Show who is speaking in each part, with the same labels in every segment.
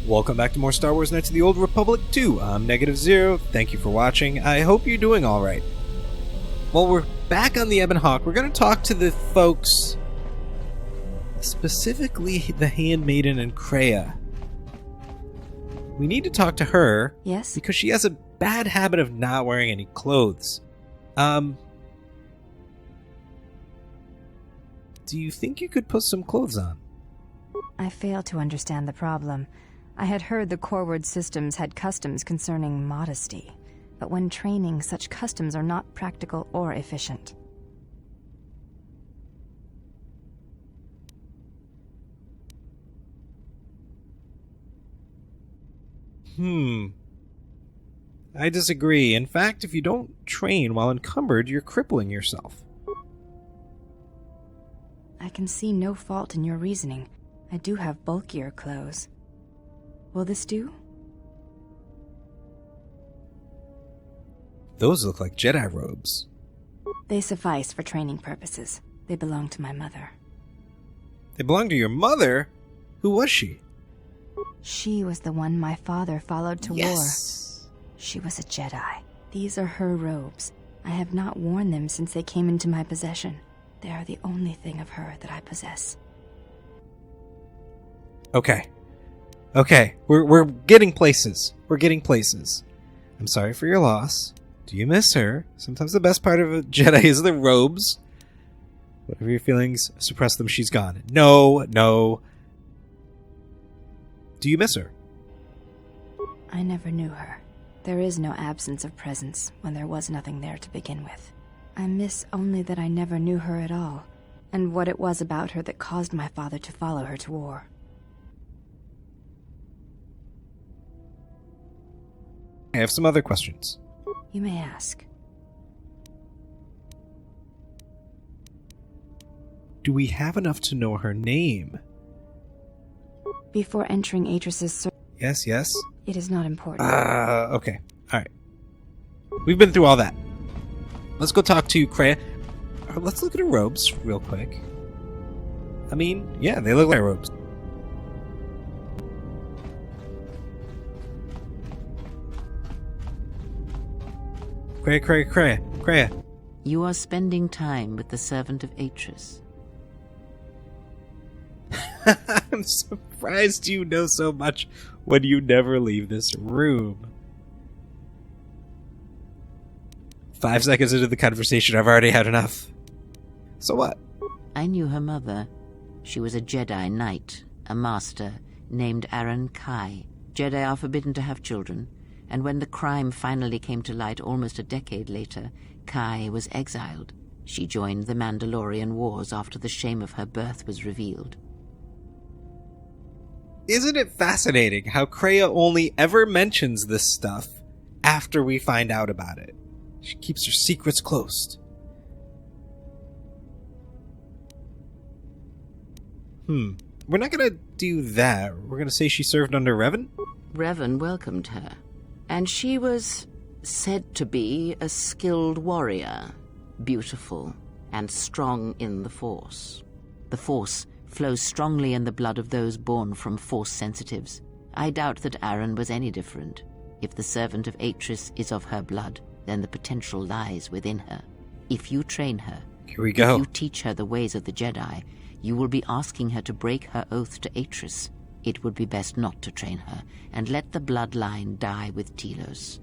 Speaker 1: Welcome back to more Star Wars Knights of the Old Republic 2. I'm Negative Zero. Thank you for watching. I hope you're doing alright. Well, we're back on the Ebon Hawk. We're going to talk to the folks, specifically the Handmaiden and Kreia. We need to talk to her.
Speaker 2: Yes?
Speaker 1: Because she has a bad habit of not wearing any clothes. Do you think you could put some clothes on?
Speaker 2: I fail to understand the problem. I had heard the Corward systems had customs concerning modesty, but when training, such customs are not practical or efficient.
Speaker 1: I disagree. In fact, if you don't train while encumbered, you're crippling yourself.
Speaker 2: I can see no fault in your reasoning. I do have bulkier clothes. Will this do?
Speaker 1: Those look like Jedi robes.
Speaker 2: They suffice for training purposes. They belong to my mother.
Speaker 1: They belong to your mother? Who was she?
Speaker 2: She was the one my father followed to war.
Speaker 1: Yes.
Speaker 2: She was a Jedi. These are her robes. I have not worn them since they came into my possession. They are the only thing of her that I possess.
Speaker 1: Okay. We're getting places. We're getting places. I'm sorry for your loss. Do you miss her? Sometimes the best part of a Jedi is the robes. Whatever your feelings, suppress them. She's gone. No. Do you miss her?
Speaker 2: I never knew her. There is no absence of presence when there was nothing there to begin with. I miss only that I never knew her at all, and what it was about her that caused my father to follow her to war.
Speaker 1: I have some other questions.
Speaker 2: You may ask.
Speaker 1: Do we have enough to know her name?
Speaker 2: Before entering Atris's
Speaker 1: Yes.
Speaker 2: it is not important.
Speaker 1: Okay. Alright. We've been through all that. Let's go talk to Kreia. Let's look at her robes real quick. I mean, yeah, they look like robes. Kreia.
Speaker 3: You are spending time with the servant of Atris.
Speaker 1: I'm surprised you know so much when you never leave this room. 5 seconds into the conversation, I've already had enough. So what?
Speaker 3: I knew her mother. She was a Jedi Knight, a master, named Aaron Kai. Jedi are forbidden to have children, and when the crime finally came to light almost a decade later, Kai was exiled. She joined the Mandalorian Wars after the shame of her birth was revealed.
Speaker 1: Isn't it fascinating how Kreia only ever mentions this stuff after we find out about it? She keeps her secrets closed. We're not gonna do that. We're gonna say she served under Revan?
Speaker 3: Revan welcomed her, and she was said to be a skilled warrior, beautiful, and strong in the Force. The Force flows strongly in the blood of those born from Force sensitives. I doubt that Aaron was any different. If the servant of Atris is of her blood, then the potential lies within her. If you train her,
Speaker 1: Here we go.
Speaker 3: if you teach her the ways of the Jedi, you will be asking her to break her oath to Atris. It would be best not to train her, and let the bloodline die with Telos.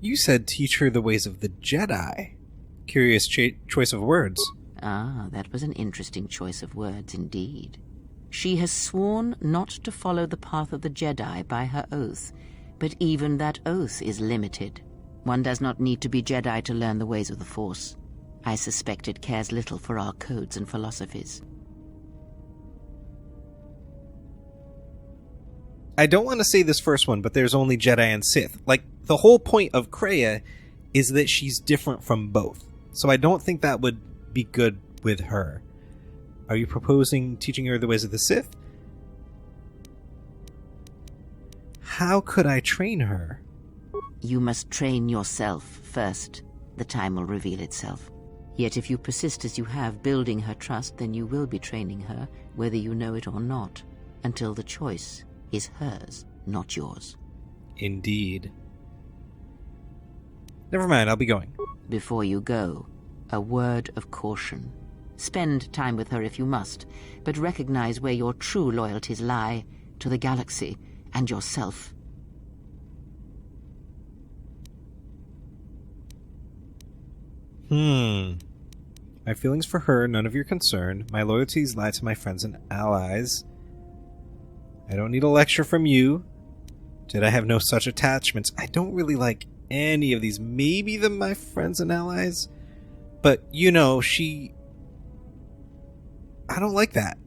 Speaker 1: You said teach her the ways of the Jedi. Curious choice of words.
Speaker 3: Ah, that was an interesting choice of words indeed. She has sworn not to follow the path of the Jedi by her oath, but even that oath is limited. One does not need to be Jedi to learn the ways of the Force. I suspect it cares little for our codes and philosophies.
Speaker 1: I don't want to say this first one, but there's only Jedi and Sith. Like, the whole point of Kreia is that she's different from both. So I don't think that would be good with her. Are you proposing teaching her the ways of the Sith? How could I train her?
Speaker 3: You must train yourself first. The time will reveal itself. Yet if you persist as you have, building her trust, then you will be training her, whether you know it or not, until the choice is hers, not yours.
Speaker 1: Indeed. Never mind, I'll be going.
Speaker 3: Before you go, a word of caution. Spend time with her if you must, but recognize where your true loyalties lie, to the galaxy and yourself.
Speaker 1: My feelings for her, none of your concern. My loyalties lie to my friends and allies. I don't need a lecture from you. Did I have no such attachments? I don't really like any of these. Maybe my friends and allies. But, you know, I don't like that.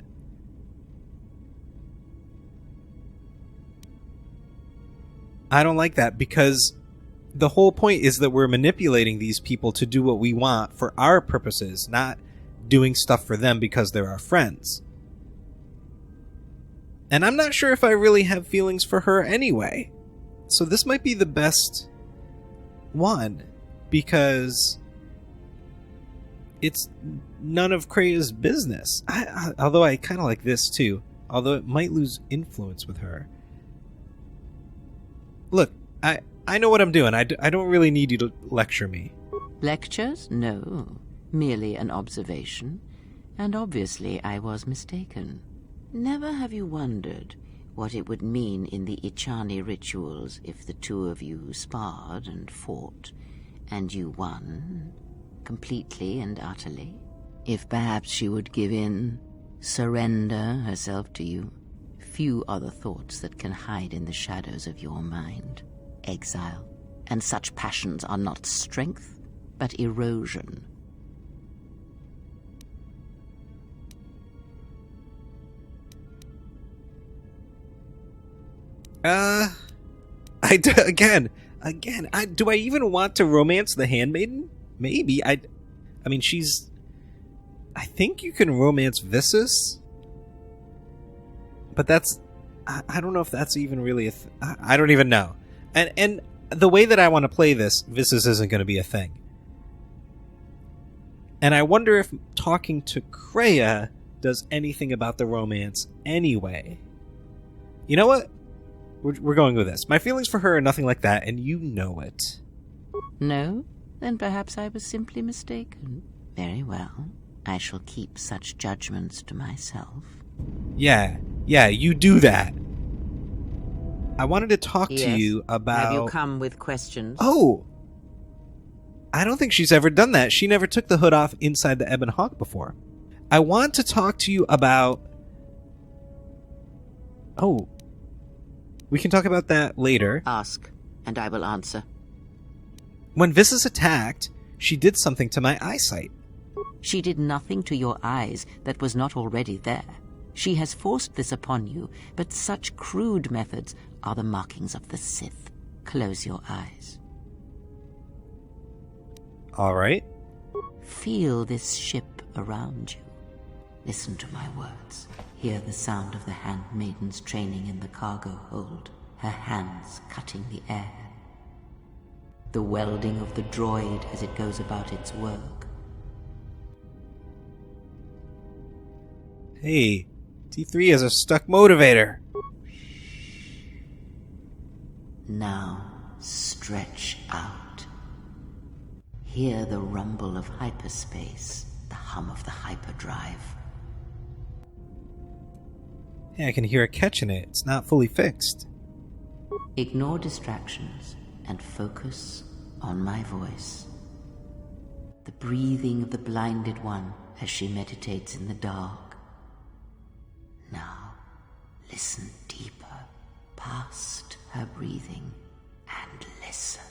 Speaker 1: I don't like that because the whole point is that we're manipulating these people to do what we want for our purposes, not doing stuff for them because they're our friends. And I'm not sure if I really have feelings for her anyway. So this might be the best one, because it's none of Kreia's business. Although I kind of like this too, although it might lose influence with her. Look, I know what I'm doing. I don't really need you to lecture me.
Speaker 3: Lectures? No. Merely an observation. And obviously I was mistaken. Never have you wondered what it would mean in the Ichani rituals if the two of you sparred and fought, and you won, completely and utterly? If perhaps she would give in, surrender herself to you? Few are the thoughts that can hide in the shadows of your mind. Exile. And such passions are not strength, but erosion.
Speaker 1: Do I even want to romance the Handmaiden? Maybe. I mean, I think you can romance Vissus, but that's, I don't know if that's even really I don't even know. And the way that I want to play this, Vissus isn't going to be a thing. And I wonder if talking to Kreia does anything about the romance anyway. You know what? We're going with this. My feelings for her are nothing like that, and you know it.
Speaker 3: No? Then perhaps I was simply mistaken. Very well. I shall keep such judgments to myself.
Speaker 1: Yeah, you do that. I wanted to talk to you about...
Speaker 3: Have you come with questions?
Speaker 1: Oh! I don't think she's ever done that. She never took the hood off inside the Ebon Hawk before. I want to talk to you about... Oh. We can talk about that later.
Speaker 3: Ask, and I will answer.
Speaker 1: When Vissus attacked, she did something to my eyesight.
Speaker 3: She did nothing to your eyes that was not already there. She has forced this upon you, but such crude methods are the markings of the Sith. Close your eyes.
Speaker 1: All right.
Speaker 3: Feel this ship around you. Listen to my words. Hear the sound of the handmaidens training in the cargo hold, her hands cutting the air. The welding of the droid as it goes about its work.
Speaker 1: Hey, T3 is a stuck motivator.
Speaker 3: Now, stretch out. Hear the rumble of hyperspace, the hum of the hyperdrive.
Speaker 1: Hey, I can hear a catch in it. It's not fully fixed.
Speaker 3: Ignore distractions and focus on my voice. The breathing of the blinded one as she meditates in the dark. Now, listen deeper, past her breathing, and listen.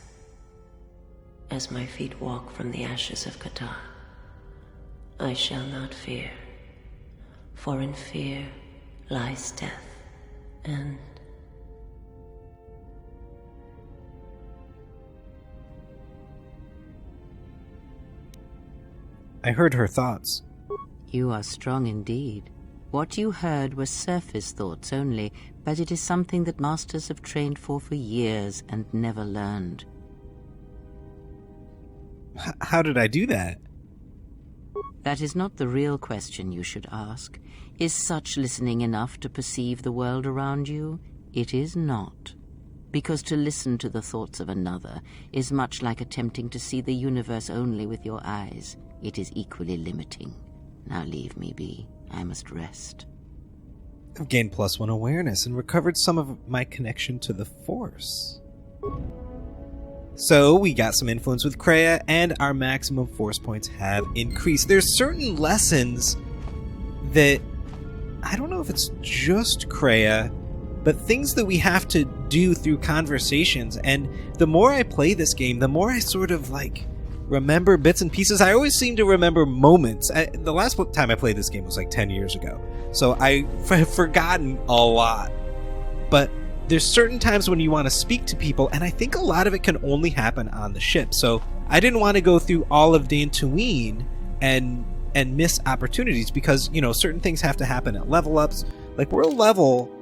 Speaker 4: As my feet walk from the ashes of KOTOR, I shall not fear, for in fear lies death, and...
Speaker 1: I heard her thoughts.
Speaker 3: You are strong indeed. What you heard were surface thoughts only, but it is something that masters have trained for years and never learned.
Speaker 1: How did I do that?
Speaker 3: That is not the real question you should ask. Is such listening enough to perceive the world around you? It is not. Because to listen to the thoughts of another is much like attempting to see the universe only with your eyes. It is equally limiting. Now leave me be. I must rest.
Speaker 1: I've gained +1 awareness and recovered some of my connection to the Force. So we got some influence with Kreia, and our maximum Force points have increased. There's certain lessons that, I don't know if it's just Kreia, but things that we have to do through conversations. And the more I play this game, the more I sort of remember bits and pieces. I always seem to remember moments. The last time I played this game was 10 years ago, so I have forgotten a lot. But there's certain times when you want to speak to people, and I think a lot of it can only happen on the ship. So I didn't want to go through all of Dantooine and miss opportunities, because certain things have to happen at level ups. We're level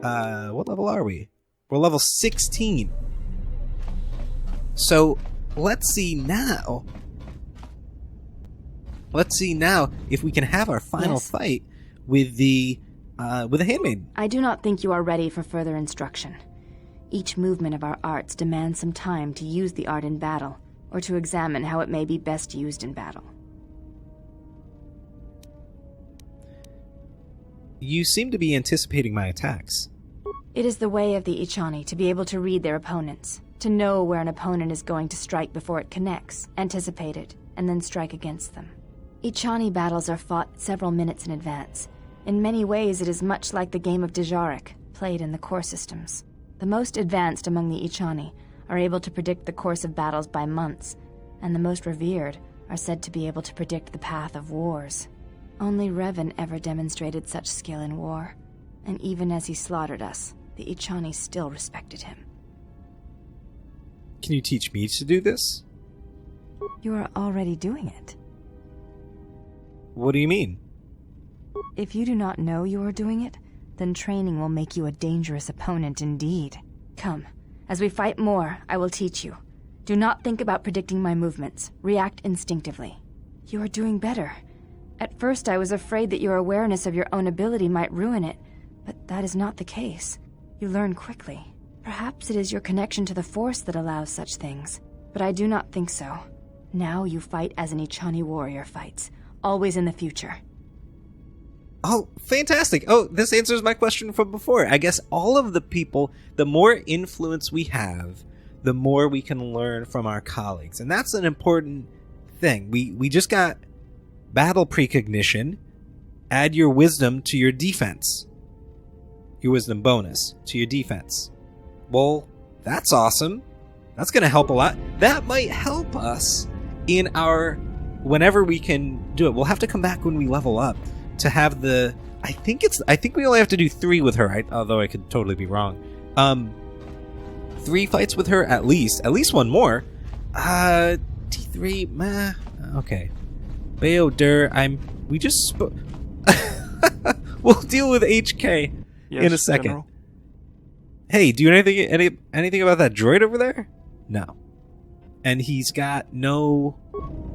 Speaker 1: what level are we? We're level 16. So let's see now if we can have our final fight with the Handmaiden.
Speaker 2: I do not think you are ready for further instruction. Each movement of our arts demands some time to use the art in battle, or to examine how it may be best used in battle.
Speaker 1: You seem to be anticipating my attacks.
Speaker 2: It is the way of the Ichani to be able to read their opponents, to know where an opponent is going to strike before it connects, anticipate it, and then strike against them. Ichani battles are fought several minutes in advance. In many ways, it is much like the game of Dejarik, played in the core systems. The most advanced among the Ichani are able to predict the course of battles by months, and the most revered are said to be able to predict the path of wars. Only Revan ever demonstrated such skill in war, and even as he slaughtered us, the Ichani still respected him.
Speaker 1: Can you teach me to do this?
Speaker 2: You are already doing it.
Speaker 1: What do you mean?
Speaker 2: If you do not know you are doing it, then training will make you a dangerous opponent indeed. Come, as we fight more, I will teach you. Do not think about predicting my movements. React instinctively. You are doing better. At first I was afraid that your awareness of your own ability might ruin it, but that is not the case. You learn quickly. Perhaps it is your connection to the Force that allows such things, but I do not think so. Now you fight as an Ichani warrior fights, always in the future.
Speaker 1: Oh, fantastic. Oh, this answers my question from before. I guess all of the people, the more influence we have, the more we can learn from our colleagues. And that's an important thing. We just got battle precognition. Add your wisdom to your defense. Your wisdom bonus to your defense. Well, that's awesome. That's going to help a lot. That might help us in our... whenever we can do it. We'll have to come back when we level up to have the... I think we only have to do 3 with her, although I could totally be wrong. 3 fights with her at least. At least one more. T3, meh. Okay. Bayo-Dur, we just spoke... We'll deal with HK in a second.
Speaker 5: General?
Speaker 1: Hey, do you know anything about that droid over there? No. And he's got no...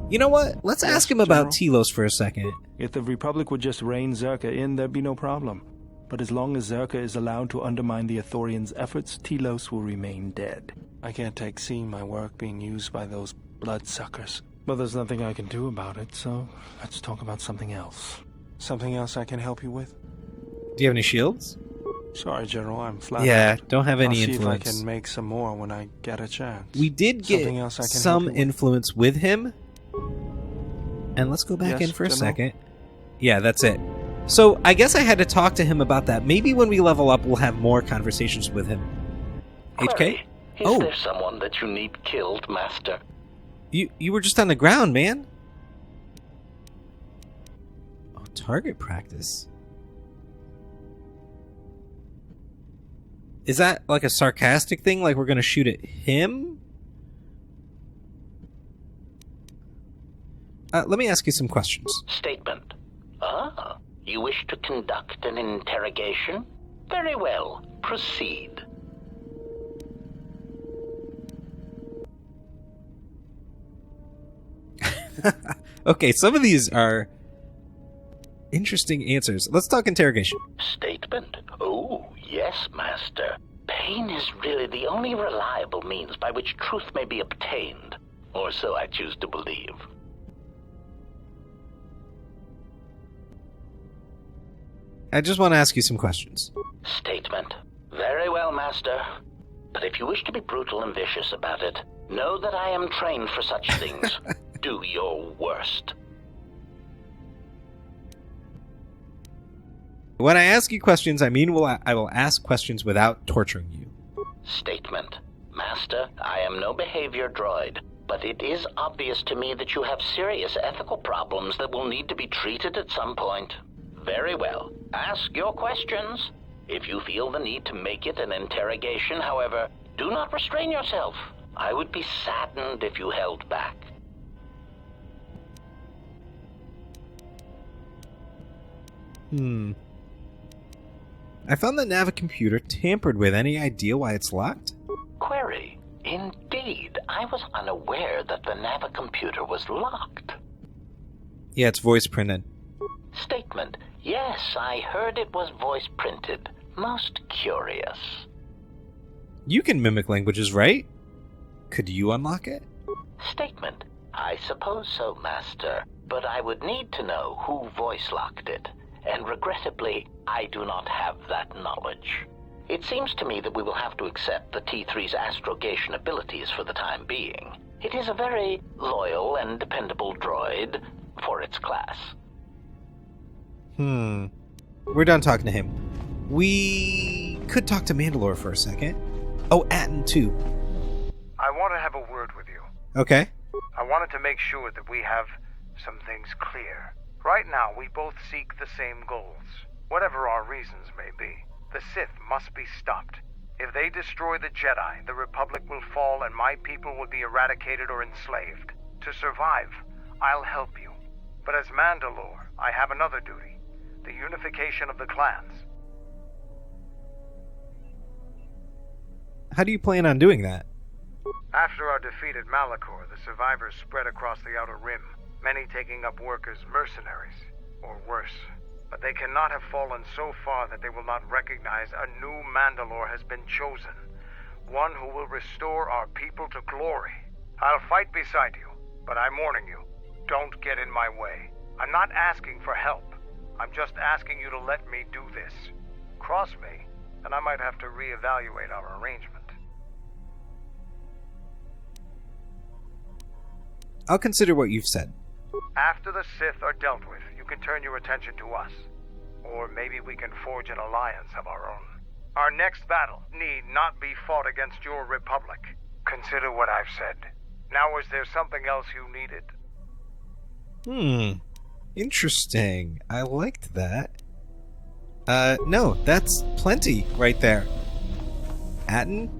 Speaker 1: You know what? Let's ask him about Telos for a second.
Speaker 5: If the Republic would just rein Zerka in, there'd be no problem. But as long as Zerka is allowed to undermine the Ithorians' efforts, Telos will remain dead. I can't take seeing my work being used by those bloodsuckers. But there's nothing I can do about it, so let's talk about something else. Something else I can help you with?
Speaker 1: Do you have any shields?
Speaker 5: Sorry, General, I'm flat out.
Speaker 1: Don't have any
Speaker 5: I'll
Speaker 1: influence.
Speaker 5: See if I can make some more when I get a chance.
Speaker 1: We did get some influence with him. And let's go back in for a second. Yeah, that's it. So I guess I had to talk to him about that. Maybe when we level up, we'll have more conversations with him. HK?
Speaker 6: Is there someone that you need killed, Master?
Speaker 1: You were just on the ground, man. Oh, target practice. Is that like a sarcastic thing? Like we're going to shoot at him? Let me ask you some questions.
Speaker 6: Statement. You wish to conduct an interrogation? Very well. Proceed.
Speaker 1: Okay, some of these are interesting answers. Let's talk interrogation.
Speaker 6: Statement? Oh, yes, Master. Pain is really the only reliable means by which truth may be obtained. Or so I choose to believe.
Speaker 1: I just want to ask you some questions.
Speaker 6: Statement. Very well, Master. But if you wish to be brutal and vicious about it, know that I am trained for such things. Do your worst.
Speaker 1: When I ask you questions, I mean I will ask questions without torturing you.
Speaker 6: Statement. Master, I am no behavior droid, but it is obvious to me that you have serious ethical problems that will need to be treated at some point. Very well. Ask your questions. If you feel the need to make it an interrogation, however, do not restrain yourself. I would be saddened if you held back.
Speaker 1: I found the Navicomputer tampered with. Any idea why it's locked?
Speaker 6: Query. Indeed, I was unaware that the Navicomputer was locked.
Speaker 1: Yeah, it's voice printed.
Speaker 6: Statement. Yes, I heard it was voice printed. Most curious.
Speaker 1: You can mimic languages, right? Could you unlock it?
Speaker 6: Statement. I suppose so, Master, but I would need to know who voice locked it, and regrettably, I do not have that knowledge. It seems to me that we will have to accept the T3's astrogation abilities for the time being. It is a very loyal and dependable droid for its class.
Speaker 1: We're done talking to him. We could talk to Mandalore for a second. Oh, Atten too.
Speaker 7: I want to have a word with you.
Speaker 1: Okay.
Speaker 7: I wanted to make sure that we have some things clear. Right now, we both seek the same goals, whatever our reasons may be. The Sith must be stopped. If they destroy the Jedi, the Republic will fall and my people will be eradicated or enslaved. To survive, I'll help you. But as Mandalore, I have another duty. The unification of the clans.
Speaker 1: How do you plan on doing that?
Speaker 7: After our defeat at Malachor, the survivors spread across the Outer Rim, many taking up work as mercenaries, or worse. But they cannot have fallen so far that they will not recognize a new Mandalore has been chosen. One who will restore our people to glory. I'll fight beside you, but I'm warning you, don't get in my way. I'm not asking for help. I'm just asking you to let me do this. Cross me, and I might have to reevaluate our arrangement.
Speaker 1: I'll consider what you've said.
Speaker 7: After the Sith are dealt with, you can turn your attention to us. Or maybe we can forge an alliance of our own. Our next battle need not be fought against your Republic. Consider what I've said. Now, is there something else you needed?
Speaker 1: Interesting. I liked that. No, that's plenty right there. Atten?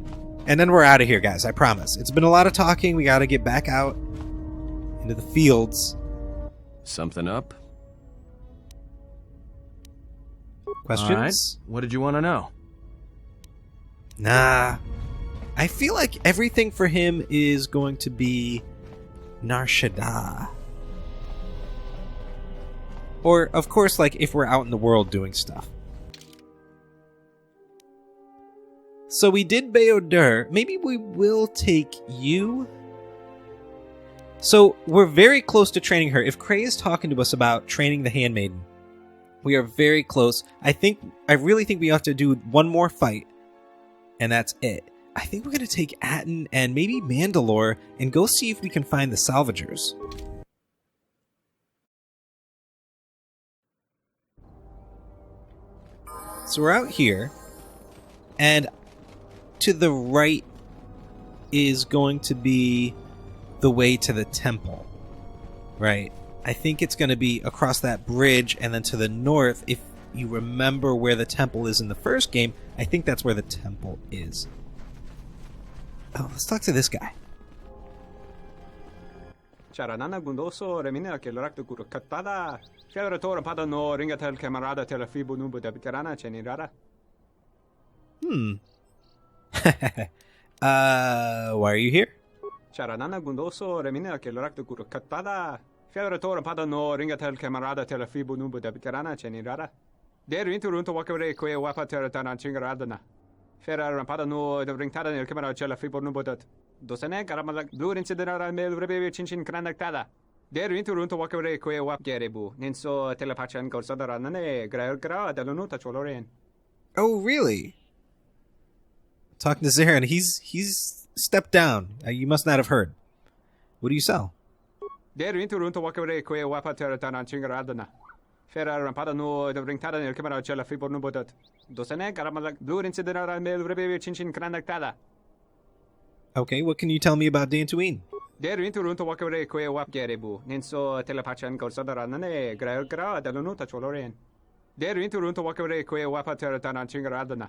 Speaker 1: And then we're out of here, guys, I promise. It's been a lot of talking. We gotta get back out into the fields.
Speaker 8: Something up?
Speaker 1: Questions?
Speaker 8: All right. What did you want to know?
Speaker 1: Nah. I feel like everything for him is going to be Nar Shaddaa. Or, of course, like, if we're out in the world doing stuff. So we did Bayodur. Maybe we will take you. So we're very close to training her. If Kreia is talking to us about training the Handmaiden, we are very close. I really think we have to do one more fight, and that's it. I think we're going to take Atten and maybe Mandalore and go see if we can find the Salvagers. So we're out here, and to the right is going to be the way to the temple, right? I think it's going to be across that bridge, and then to the north, if you remember where the temple is in the first game, I think that's where the temple is. Oh, let's talk to this guy.
Speaker 9: Charanana gundoso remina ke lorak guru katada. Shara tora pada no ringa tel camarada tel fibu nubu de bikarana chenirara.
Speaker 1: Why are you here?
Speaker 9: Charanana gundoso remina ke lorak guru katada. Federatore padano ringa tel camarada tel fibo nubo de bicarana cenirara. Der inturunto wakare que wapa teratana chingaradana. Ferrar padano de ringtada nel camera cella fibo nubo dat. Dosene caramala blur incidera mel rebe chinchin cranactada. Der inturunto wakare que wap gerebu. Ninso telepachan corsadarane gra de lunuta choloren.
Speaker 1: Oh, really? Talking to Zarin, he's stepped down. You must not have heard. What do you sell?
Speaker 9: Der inturunto wakare que wapa teratana chingaradana. Ferrar padano de ringtada nel camera cella fibo nubo dat. Dosene caramala blur incidera mel rebe chinchin cranactada.
Speaker 1: Okay, what can you tell me about Dantooine?
Speaker 9: Der inturunto wakare que wap gerebu. Ninso telepachan corsadarane gra de lunuta choloren. Der inturunto wakare que wapa teratana chingaradana.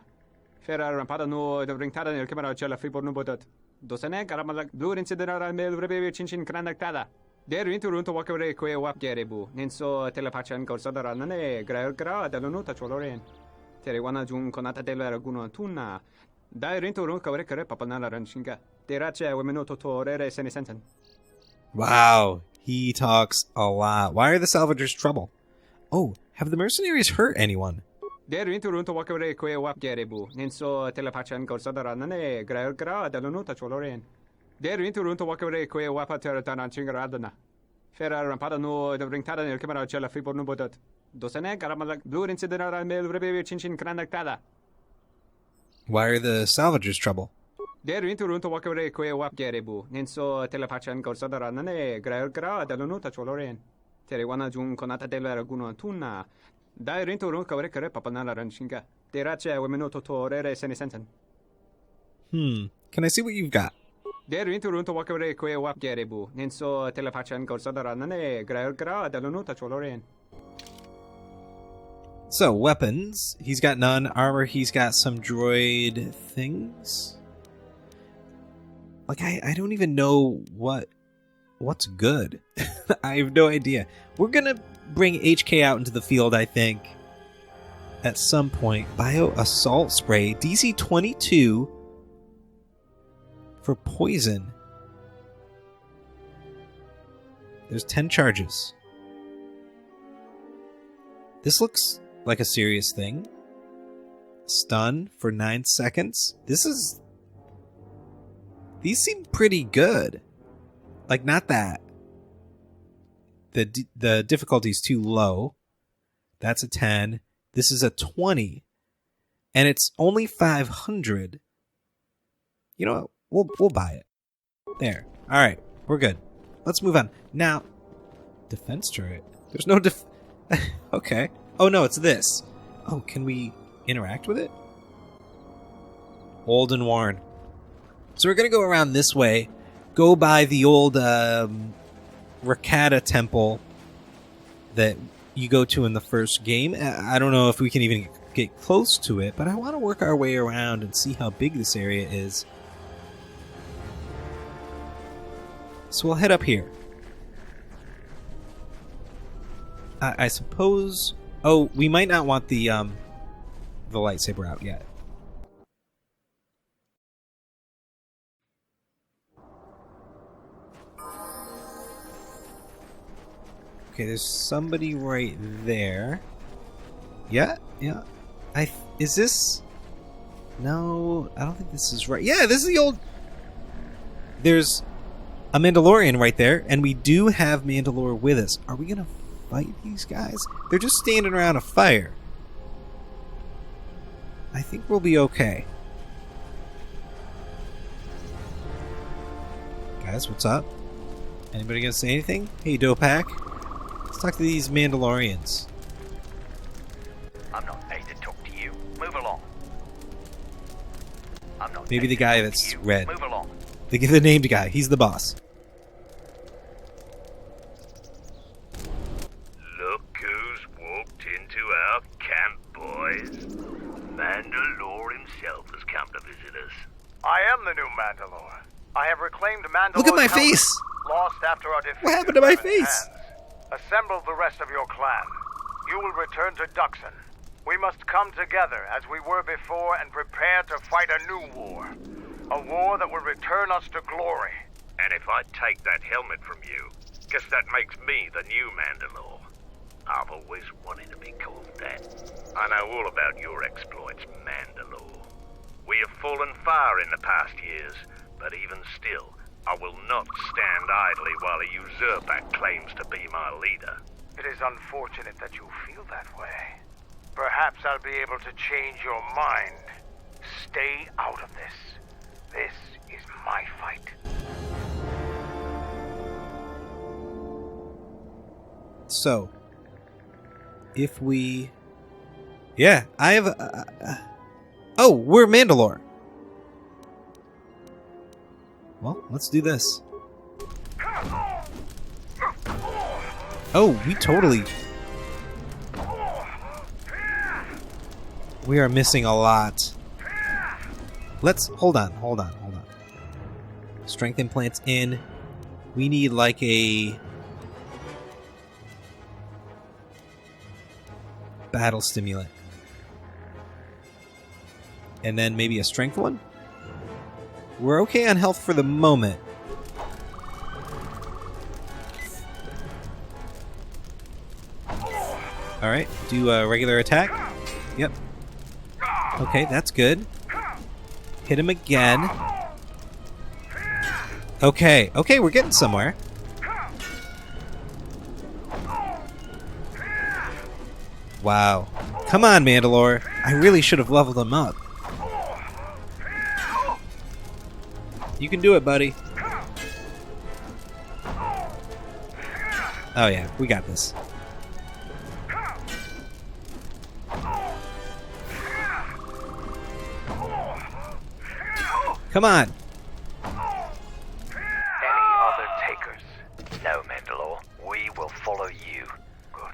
Speaker 9: Ferrar padano de ringtada nel camera cella fibo nubo dat. Dosene caramala blur incidera mel rebe chinchin cranactada. Der inturunto wakare que wap gerebu. Ninso telepachan corsadarane gra de lunuta choloren. Terewana jun konata della raguno tunna. Dai rinturun kawre kare papanala ranshinga. Derache wemenoto torere senisenten.
Speaker 1: Wow, he talks a lot. Why are the Salvagers trouble? Oh, have the mercenaries hurt anyone?
Speaker 9: Der inturunto wakare que wap gerebu. Ninso telepachan corsadarane gra de lunuta choloren. Der inturunto wakare que wapa teratana chingaradana. Ferrar padano de ringtada nel camera cella fibo nubodat. Dosene caramala blur incidera mel rebe chinchin cranactada.
Speaker 1: Why are the Salvagers trouble?
Speaker 9: Der inturunto wakare que wap gerebu. Ninso telepachan corsadarane gra de lunuta choloren. Terewana jun konata della raguno tunna. Dai rinturun kawre kare papanala ranshinga. Derache wemenoto torere senisenten.
Speaker 1: Can I see what you've got?
Speaker 9: Der inturunto wakare que wap gerebu. Ninso telepachan corsadarane gra de lunuta choloren.
Speaker 1: So, weapons. He's got none. Armor, he's got some droid things. Like, I don't even know what's good. I have no idea. We're gonna bring HK out into the field, I think, at some point. Bio Assault Spray. DC 22 for poison. There's 10 charges. This looks like a serious thing. Stun for 9 seconds. These seem pretty good. Like, not that. The difficulty's too low. That's a 10. This is a 20. And it's only 500. You know what? We'll buy it. There. All right. We're good. Let's move on. Now, defense turret. There's no okay. Oh, no, it's this. Oh, can we interact with it? Old and worn. So we're going to go around this way. Go by the old Rakata temple that you go to in the first game. I don't know if we can even get close to it, but I want to work our way around and see how big this area is. So we'll head up here. I suppose... Oh, we might not want the lightsaber out yet. Okay, there's somebody right there. Yeah. Is this... No, I don't think this is right. Yeah, this is the old... There's a Mandalorian right there, and we do have Mandalore with us. Are we going to fight these guys? They're just standing around a fire. I think we'll be okay. Guys, what's up? Anybody gonna say anything? Hey, Dopak. Let's talk to these Mandalorians.
Speaker 10: I'm not paid to talk to you. Move along. I'm not
Speaker 1: Maybe the guy that's red.
Speaker 10: Move along.
Speaker 1: They give the named guy. He's the boss.
Speaker 10: Look who's walked into our camp, boys. Mandalore himself has come to visit us.
Speaker 7: I am the new Mandalore. I have reclaimed Mandalore.
Speaker 1: Look at my face!
Speaker 7: Lost after our defeat.
Speaker 1: What happened to my face?
Speaker 7: Hands. Assemble the rest of your clan. You will return to Duxon. We must come together as we were before and prepare to fight a new war. A war that will return us to glory.
Speaker 10: And if I take that helmet from you, Guess that makes me the new Mandalore. I've always wanted to be called that. I know all about your exploits, Mandalore. We have fallen far in the past years, but even still, I will not stand idly while a usurper claims to be my leader.
Speaker 7: It is unfortunate that you feel that way. Perhaps I'll be able to change your mind. Stay out of this. This is my fight.
Speaker 1: So, if we... Yeah, I have... Oh, we're Mandalore. Well, let's do this. Oh, we totally... We are missing a lot. Let's... Hold on. Strength implants in. We need like a... battle stimulant. And then maybe a strength one? We're okay on health for the moment. Alright, do a regular attack. Yep. Okay, that's good. Hit him again. Okay, we're getting somewhere. Wow. Come on, Mandalore. I really should have leveled him up. You can do it, buddy. Oh yeah, we got this. Come on.
Speaker 7: Any other takers?
Speaker 11: No, Mandalore. We will follow you.
Speaker 7: Good.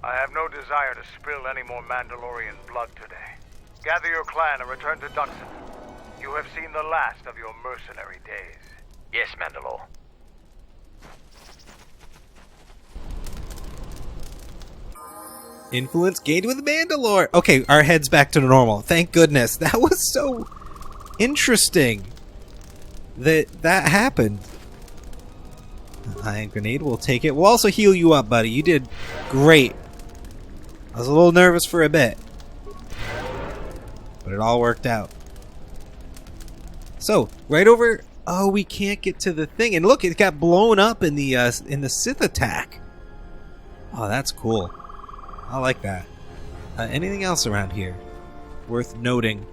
Speaker 7: I have no desire to spill any more Mandalorian blood today. Gather your clan and return to Dutton. You have seen the last of your mercenary days.
Speaker 11: Yes, Mandalore.
Speaker 1: Influence gained with Mandalore. Okay, our head's back to normal. Thank goodness. That was so interesting that happened. Ion grenade, we'll take it. We'll also heal you up, buddy. You did great. I was a little nervous for a bit, but it all worked out. So, right over... Oh, we can't get to the thing. And look, it got blown up in the Sith attack. Oh, that's cool. I like that. Anything else around here worth noting?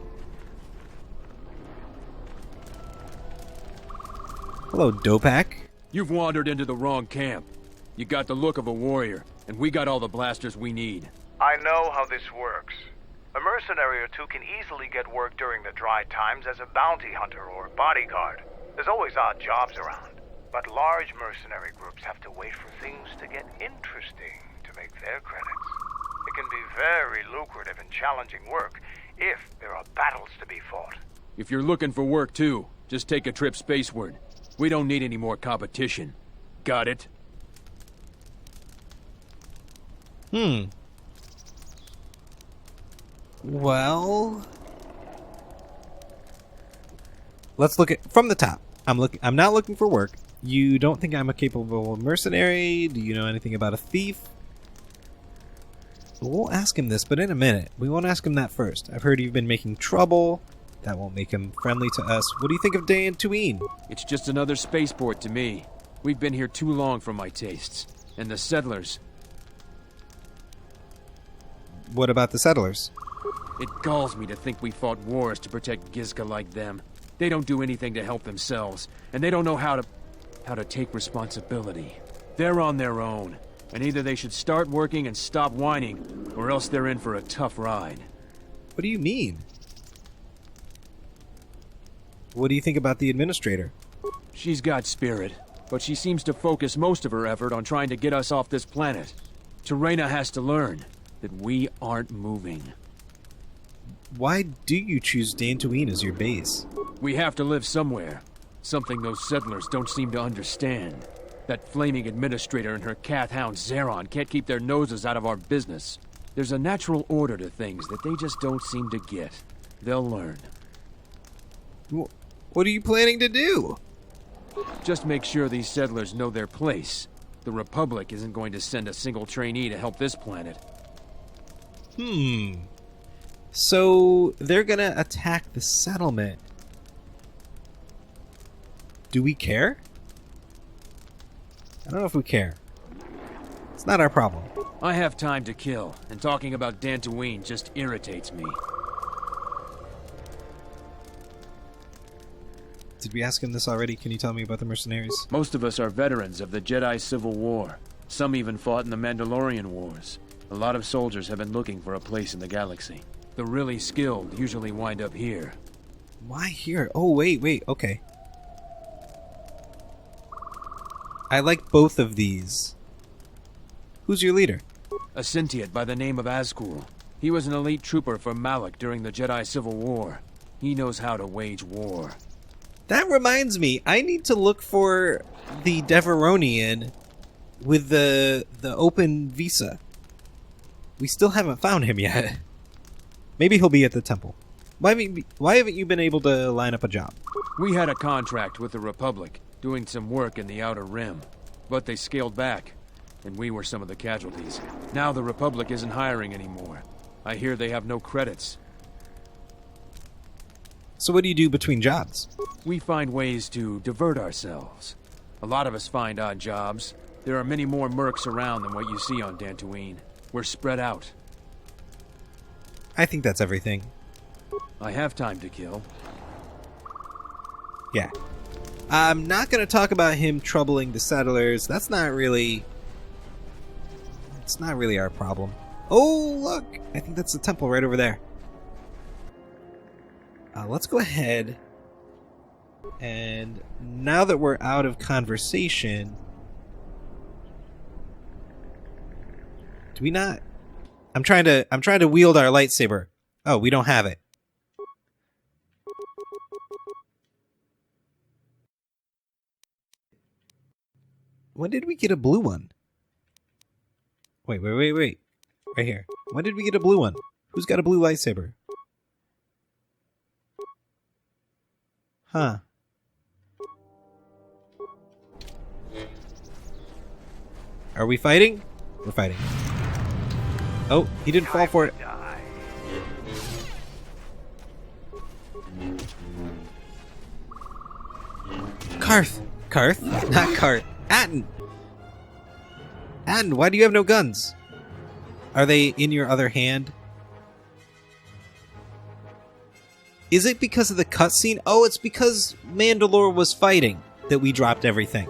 Speaker 1: Hello, Dopak.
Speaker 8: You've wandered into the wrong camp. You got the look of a warrior, and we got all the blasters we need.
Speaker 7: I know how this works. A mercenary or two can easily get work during the dry times as a bounty hunter or bodyguard. There's always odd jobs around. But large mercenary groups have to wait for things to get interesting to make their credits. It can be very lucrative and challenging work if there are battles to be fought.
Speaker 8: If you're looking for work too, just take a trip spaceward. We don't need any more competition. Got it?
Speaker 1: Well, let's look at from the top. I'm not looking for work. You don't think I'm a capable mercenary? Do you know anything about a thief? We'll ask him this, but in a minute. We won't ask him that first. I've heard you've been making trouble. That won't make him friendly to us. What do you think of Dantooine?
Speaker 8: It's just another spaceport to me. We've been here too long for my tastes. And the settlers.
Speaker 1: What about the settlers?
Speaker 8: It galls me to think we fought wars to protect Gizka like them. They don't do anything to help themselves, and they don't know how to take responsibility. They're on their own, and either they should start working and stop whining, or else they're in for a tough ride.
Speaker 1: What do you mean? What do you think about the administrator?
Speaker 8: She's got spirit, but she seems to focus most of her effort on trying to get us off this planet. Terena has to learn that we aren't moving.
Speaker 1: Why do you choose Dantooine as your base?
Speaker 8: We have to live somewhere. Something those settlers don't seem to understand. That flaming administrator and her cat hound Zeron can't keep their noses out of our business. There's a natural order to things that they just don't seem to get. They'll learn.
Speaker 1: What are you planning to do?
Speaker 8: Just make sure these settlers know their place. The Republic isn't going to send a single trainee to help this planet.
Speaker 1: So they're gonna attack the settlement. Do we care? I don't know if we care. It's not our problem.
Speaker 8: I have time to kill, and talking about Dantooine just irritates me.
Speaker 1: Did we ask him this already? Can you tell me about the mercenaries?
Speaker 8: Most of us are veterans of the Jedi Civil War. Some even fought in the Mandalorian Wars. A lot of soldiers have been looking for a place in the galaxy. The really skilled usually wind up here.
Speaker 1: Why here? Oh, wait, okay. I like both of these. Who's your leader?
Speaker 8: A Sentient by the name of Azkul. He was an elite trooper for Malak during the Jedi Civil War. He knows how to wage war.
Speaker 1: That reminds me, I need to look for the Deveronian with the open visa. We still haven't found him yet. Maybe he'll be at the temple. Why haven't you been able to line up a job?
Speaker 8: We had a contract with the Republic, doing some work in the Outer Rim. But they scaled back, and we were some of the casualties. Now the Republic isn't hiring anymore. I hear they have no credits.
Speaker 1: So what do you do between jobs?
Speaker 8: We find ways to divert ourselves. A lot of us find odd jobs. There are many more mercs around than what you see on Dantooine. We're spread out.
Speaker 1: I think that's everything.
Speaker 8: I have time to kill.
Speaker 1: Yeah. I'm not going to talk about him troubling the settlers. That's not really... It's not really our problem. Oh, look! I think that's the temple right over there. Let's go ahead. And now that we're out of conversation... Do we not... I'm trying to wield our lightsaber. Oh, we don't have it. When did we get a blue one? Wait. Right here. When did we get a blue one? Who's got a blue lightsaber? Huh. Are we fighting? We're fighting. Oh, he didn't fall for it. Karth, not Karth. Atton, why do you have no guns? Are they in your other hand? Is it because of the cutscene? Oh, it's because Mandalore was fighting that we dropped everything.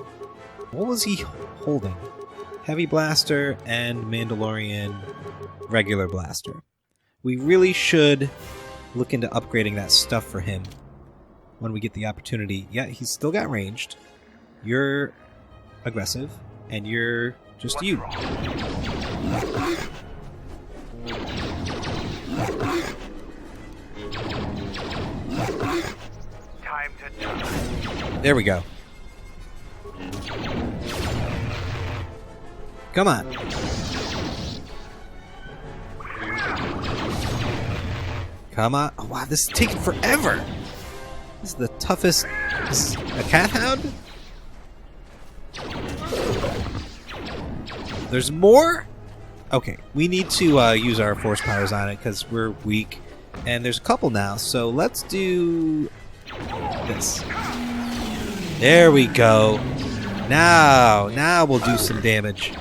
Speaker 1: What was he holding? Heavy blaster and Mandalorian regular blaster. We really should look into upgrading that stuff for him when we get the opportunity. Yeah, he's still got ranged. You're aggressive, and you're just you. There we go. Come on. Come on. Oh, wow, this is taking forever. This is the toughest. This is a cat hound? There's more? Okay, we need to use our force powers on it because we're weak. And there's a couple now, so let's do this. There we go. Now we'll do some damage.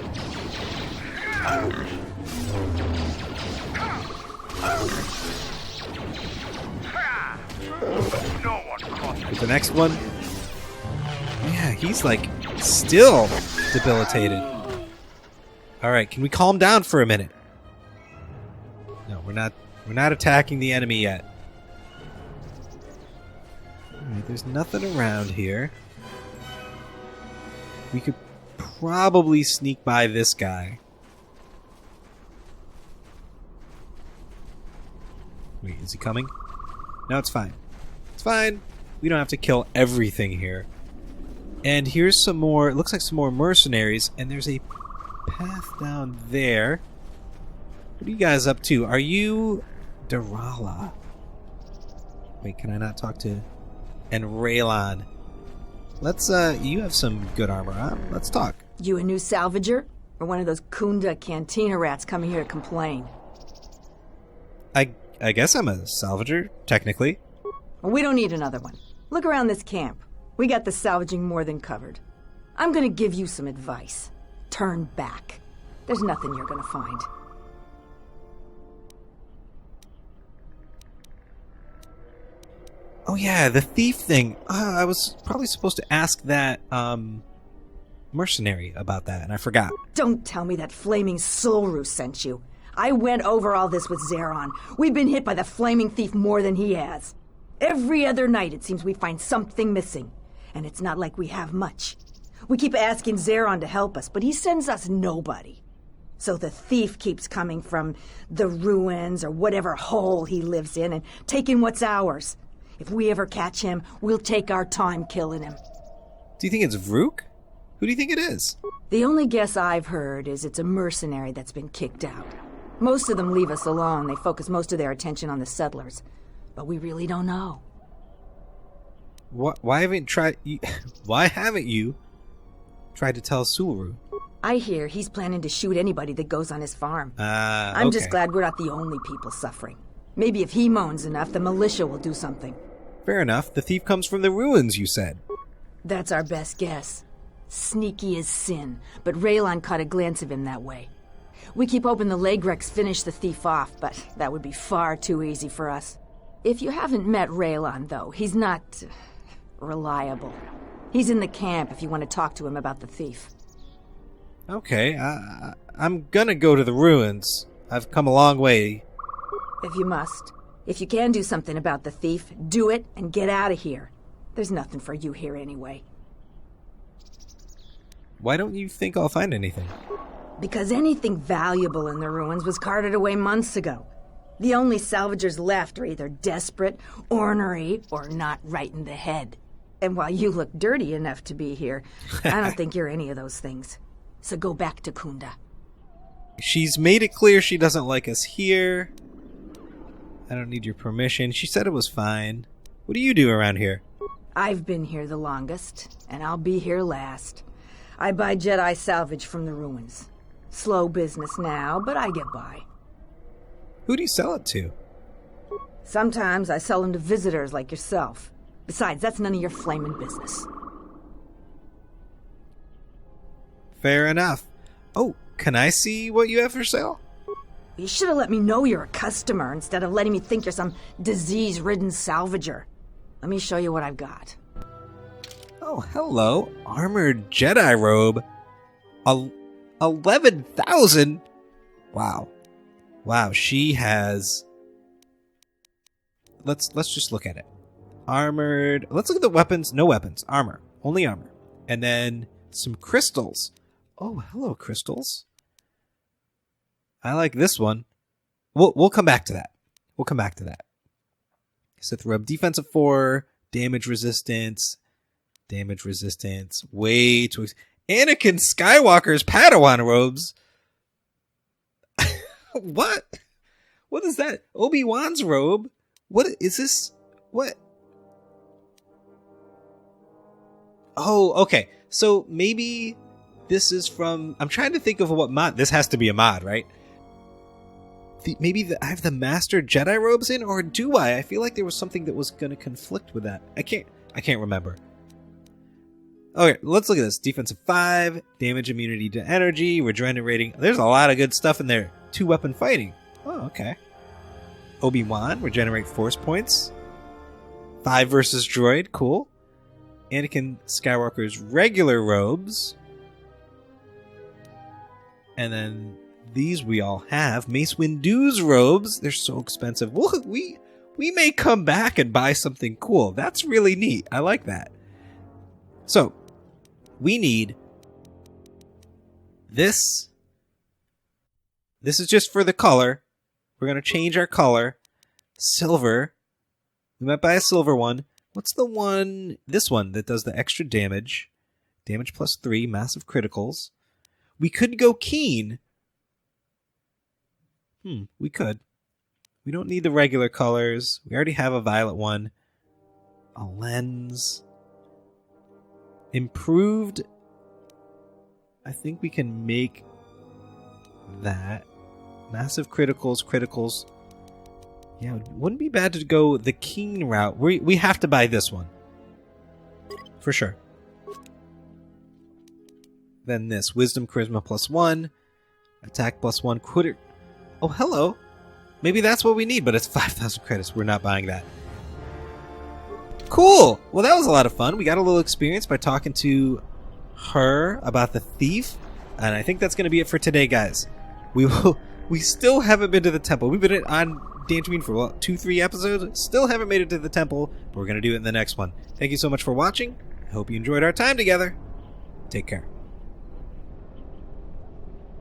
Speaker 1: With the next one. Yeah, he's like still debilitated. Alright, can we calm down for a minute? No, we're not attacking the enemy yet. Alright, there's nothing around here. We could probably sneak by this guy. Wait, is he coming? No, it's fine. It's fine. We don't have to kill everything here. And here's some more, it looks like some more mercenaries, and there's a path down there. What are you guys up to? Are you Darala? Wait, can I not talk to... And Raylon. Let's, you have some good armor on. Let's talk.
Speaker 12: You a new Salvager? Or one of those Kunda cantina rats coming here to complain?
Speaker 1: I guess I'm a salvager, technically.
Speaker 12: Well, we don't need another one. Look around this camp. We got the salvaging more than covered. I'm gonna give you some advice. Turn back. There's nothing you're gonna find.
Speaker 1: Oh yeah, the thief thing. I was probably supposed to ask that, Mercenary about that, and I forgot.
Speaker 12: Don't tell me that flaming Solru sent you. I went over all this with Zeron. We've been hit by the flaming thief more than he has. Every other night it seems we find something missing. And it's not like we have much. We keep asking Zeron to help us, but he sends us nobody. So the thief keeps coming from the ruins or whatever hole he lives in and taking what's ours. If we ever catch him, we'll take our time killing him.
Speaker 1: Do you think it's Vrook? Who do you think it is?
Speaker 12: The only guess I've heard is it's a mercenary that's been kicked out. Most of them leave us alone. They focus most of their attention on the settlers. But we really don't know.
Speaker 1: Why haven't you tried to tell Sulu?
Speaker 12: I hear he's planning to shoot anybody that goes on his farm. I'm
Speaker 1: okay.
Speaker 12: just glad we're not the only people suffering. Maybe if he moans enough, the militia will do something.
Speaker 1: Fair enough. The thief comes from the ruins, you said.
Speaker 12: That's our best guess. Sneaky as sin, but Raylon caught a glance of him that way. We keep hoping the Legrex finish the thief off, but that would be far too easy for us. If you haven't met Raylon, though, he's not reliable. He's in the camp if you want to talk to him about the thief.
Speaker 1: Okay, I'm gonna go to the ruins. I've come a long way.
Speaker 12: If you must. If you can do something about the thief, do it and get out of here. There's nothing for you here anyway.
Speaker 1: Why don't you think I'll find anything?
Speaker 12: Because anything valuable in the ruins was carted away months ago. The only salvagers left are either desperate, ornery, or not right in the head. And while you look dirty enough to be here, I don't think you're any of those things. So go back to Kunda.
Speaker 1: She's made it clear she doesn't like us here. I don't need your permission. She said it was fine. What do you do around here?
Speaker 12: I've been here the longest, and I'll be here last. I buy Jedi salvage from the ruins. Slow business now, but I get by.
Speaker 1: Who do you sell it to?
Speaker 12: Sometimes I sell them to visitors like yourself. Besides, that's none of your flaming business.
Speaker 1: Fair enough. Oh, can I see what you have for sale?
Speaker 12: You should have let me know you're a customer instead of letting me think you're some disease-ridden salvager. Let me show you what I've got.
Speaker 1: Oh, hello. Armored Jedi robe. 11,000? Wow. Wow, she has... Let's just look at it. Armored... Let's look at the weapons. No weapons. Armor. Only armor. And then some crystals. Oh, hello, crystals. I like this one. We'll come back to that. We'll come back to that. Sith robe. Defensive 4. Damage resistance. Damage resistance. Way too... Anakin Skywalker's Padawan robes. What? What is that? Obi-Wan's robe? What is this? What? Oh, okay. So maybe this is from... I'm trying to think of what mod... This has to be a mod, right? I have the Master Jedi robes in, or do I? I feel like there was something that was going to conflict with that. I can't remember. Okay, let's look at this. Defensive 5, damage immunity to energy, regenerating. There's a lot of good stuff in there. 2-weapon fighting. Oh, okay. Obi-Wan, regenerate force points. 5 versus droid, cool. Anakin Skywalker's regular robes. And then these we all have. Mace Windu's robes. They're so expensive. We may come back and buy something cool. That's really neat. I like that. So, we need this. This is just for the color. We're going to change our color. Silver. We might buy a silver one. What's the one? This one that does the extra damage. Damage plus 3, massive criticals. We could go keen. We could. We don't need the regular colors. We already have a violet one. A lens. Improved I think we can make that. Massive criticals. Yeah, it wouldn't be bad to go the keen route. We have to buy this one. For sure. Then this. Wisdom, Charisma +1. Attack +1. Quitter. Oh, hello. Maybe that's what we need, but it's 5,000 credits. We're not buying that. Cool! Well, that was a lot of fun. We got a little experience by talking to her about the thief. And I think that's going to be it for today, guys. We still haven't been to the temple. We've been on Dantooine for, 2-3 episodes. Still haven't made it to the temple, but we're going to do it in the next one. Thank you so much for watching. I hope you enjoyed our time together. Take care.